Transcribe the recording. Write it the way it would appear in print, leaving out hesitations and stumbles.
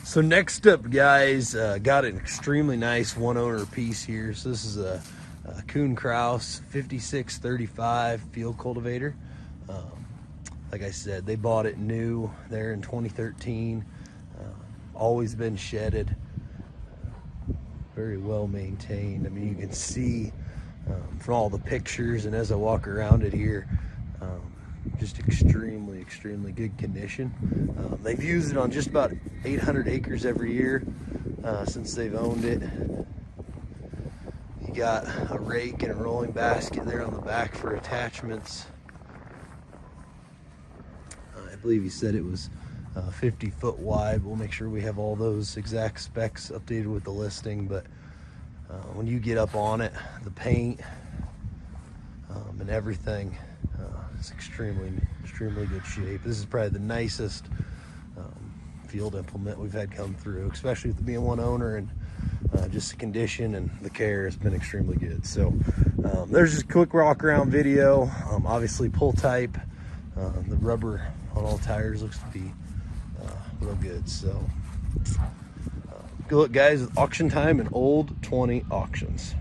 So next up, guys, got an extremely nice one-owner piece here. So this is a Kuhn Krause 5635 field cultivator. Like I said, they bought it new there in 2013. Always been shedded, very well maintained. I mean, you can see from all the pictures and as I walk around it here, just extremely good condition. They've used it on just about 800 acres every year since they've owned it. You got a rake and a rolling basket there on the back for attachments. I believe he said it was 50 foot wide. We'll make sure we have all those exact specs updated with the listing, but when you get up on it, the paint and everything, it's extremely good shape. This is probably the nicest field implement we've had come through, especially with it being one owner, and just the condition and the care has been extremely good. So there's just a quick walk around video. Obviously pull type, the rubber on all tires looks to be real good. So good luck, guys, with auction time and Old 20 Auctions.